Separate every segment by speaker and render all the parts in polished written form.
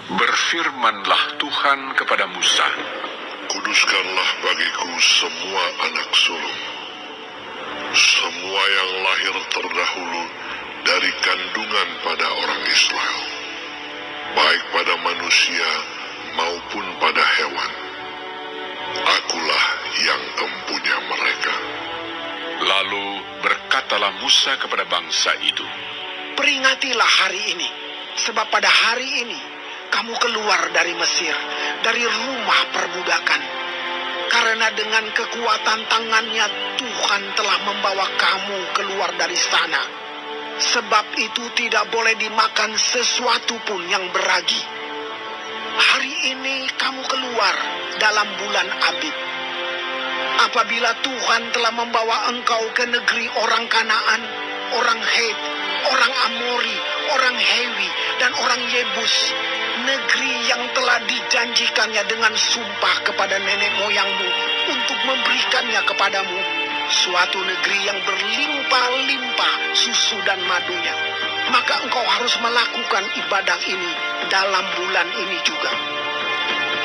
Speaker 1: Berfirmanlah Tuhan kepada Musa,
Speaker 2: Kuduskanlah bagiku semua anak sulung, semua yang lahir terdahulu dari kandungan pada orang Israel, baik pada manusia maupun pada hewan. Akulah yang empunya mereka.
Speaker 1: Lalu berkatalah Musa kepada bangsa itu,
Speaker 3: Peringatilah hari ini, sebab pada hari ini kamu keluar dari Mesir, dari rumah perbudakan. Karena dengan kekuatan tangannya Tuhan telah membawa kamu keluar dari sana. Sebab itu tidak boleh dimakan sesuatu pun yang beragi. Hari ini kamu keluar dalam bulan Abib. Apabila Tuhan telah membawa engkau ke negeri orang Kanaan, orang Het, orang Amori, orang Hewi, dan orang Yebus, negeri yang telah dijanjikannya dengan sumpah kepada nenek moyangmu untuk memberikannya kepadamu, suatu negeri yang berlimpah-limpah susu dan madunya, maka engkau harus melakukan ibadah ini dalam bulan ini juga.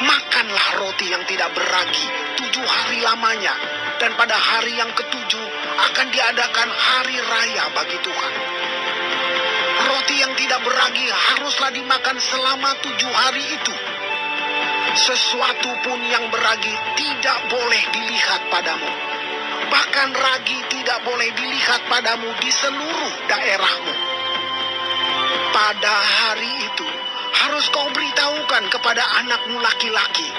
Speaker 3: Makanlah roti yang tidak beragi 7 hari lamanya, dan pada hari yang ke-7 akan diadakan hari raya bagi Tuhan. Roti yang tidak beragi haruslah dimakan selama 7 hari itu. Sesuatu pun yang beragi tidak boleh dilihat padamu. Bahkan ragi tidak boleh dilihat padamu di seluruh daerahmu. Pada hari itu harus kau beritahukan kepada anakmu laki-laki.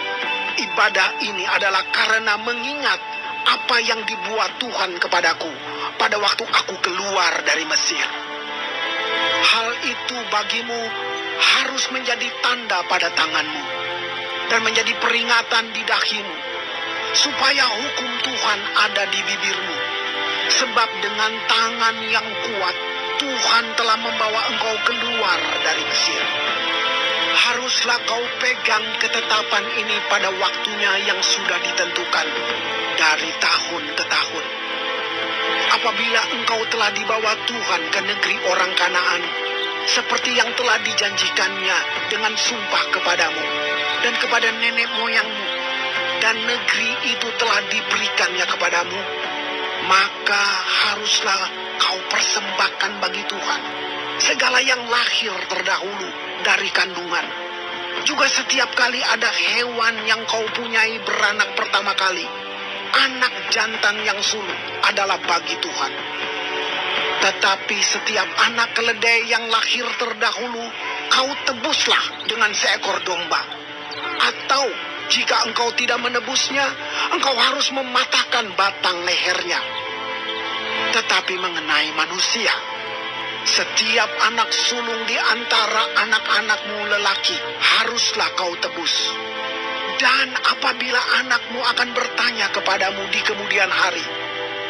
Speaker 3: Ibadah ini adalah karena mengingat apa yang dibuat Tuhan kepadaku pada waktu aku keluar dari Mesir. Hal itu bagimu harus menjadi tanda pada tanganmu dan menjadi peringatan di dahimu, supaya hukum Tuhan ada di bibirmu. Sebab dengan tangan yang kuat Tuhan telah membawa engkau keluar dari Mesir. Haruslah kau pegang ketetapan ini pada waktunya yang sudah ditentukan dari tahun ke tahun. Apabila engkau telah dibawa Tuhan ke negeri orang Kanaan, seperti yang telah dijanjikannya dengan sumpah kepadamu dan kepada nenek moyangmu, dan negeri itu telah diberikannya kepadamu, maka haruslah kau persembahkan bagi Tuhan segala yang lahir terdahulu dari kandungan. Juga setiap kali ada hewan yang kau punyai beranak pertama kali, anak jantan yang sulung adalah bagi Tuhan. Tetapi setiap anak keledai yang lahir terdahulu kau tebuslah dengan seekor domba. Atau jika engkau tidak menebusnya, engkau harus mematahkan batang lehernya. Tetapi mengenai manusia, setiap anak sulung di antara anak-anakmu lelaki haruslah kau tebus. Dan apabila anakmu akan bertanya kepadamu di kemudian hari,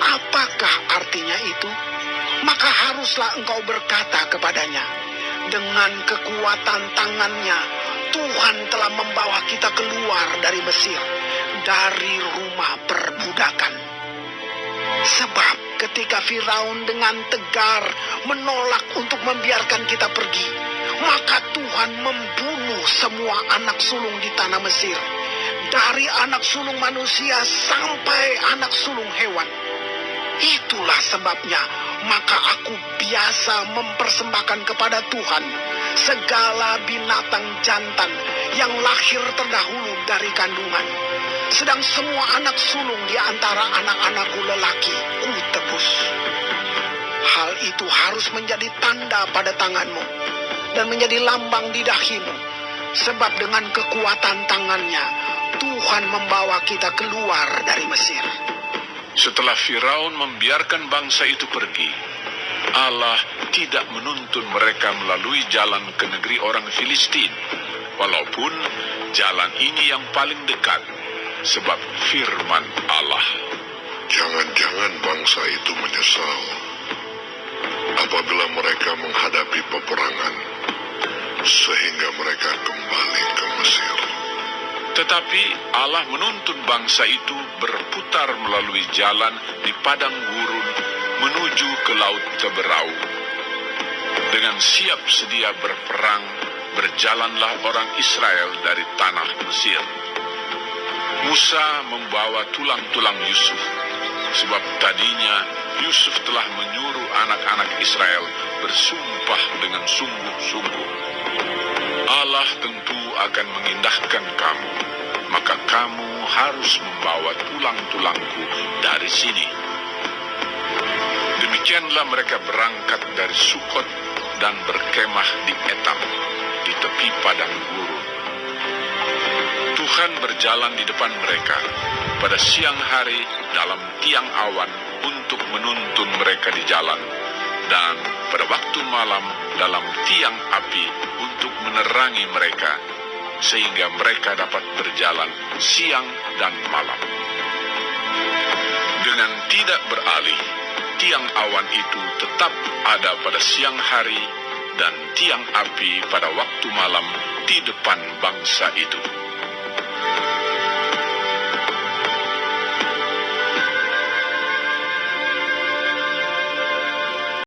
Speaker 3: apakah artinya itu? Maka haruslah engkau berkata kepadanya, dengan kekuatan tangannya Tuhan telah membawa kita keluar dari Mesir, dari rumah perbudakan. Sebab ketika Firaun dengan tegar menolak untuk membiarkan kita pergi, maka Tuhan membunuh semua anak sulung di tanah Mesir, dari anak sulung manusia sampai anak sulung hewan. Itulah sebabnya maka aku biasa mempersembahkan kepada Tuhan segala binatang jantan yang lahir terdahulu dari kandungan. Sedang semua anak sulung di antara anak-anakku lelaki ku tebus. Hal itu harus menjadi tanda pada tanganmu dan menjadi lambang di dahimu. Sebab dengan kekuatan tangannya Tuhan membawa kita keluar dari Mesir.
Speaker 1: setelah Firaun membiarkan bangsa itu pergi, Allah tidak menuntun mereka melalui jalan ke negeri orang Filistin, walaupun jalan ini yang paling dekat, sebab firman Allah,
Speaker 2: Jangan-jangan bangsa itu menyesal apabila mereka menghadapi peperangan, sehingga mereka kembali ke Mesir.
Speaker 1: Tetapi Allah menuntun bangsa itu berputar melalui jalan di padang gurun menuju ke Laut Teberau, dengan siap sedia berperang berjalanlah orang Israel dari tanah Mesir. Musa membawa tulang-tulang Yusuf, sebab tadinya Yusuf telah menyuruh anak-anak Israel bersumpah dengan sungguh-sungguh. Allah tentu akan mengindahkan kamu, maka kamu harus membawa tulang-tulangku dari sini. Demikianlah mereka berangkat dari Sukot dan berkemah di Etam, di tepi padang gurun. Tuhan berjalan di depan mereka pada siang hari dalam tiang awan untuk menuntun mereka di jalan, dan pada waktu malam dalam tiang api untuk menerangi mereka, sehingga mereka dapat berjalan siang dan malam. Dengan tidak beralih, tiang awan itu tetap ada pada siang hari dan tiang api pada waktu malam di depan bangsa itu.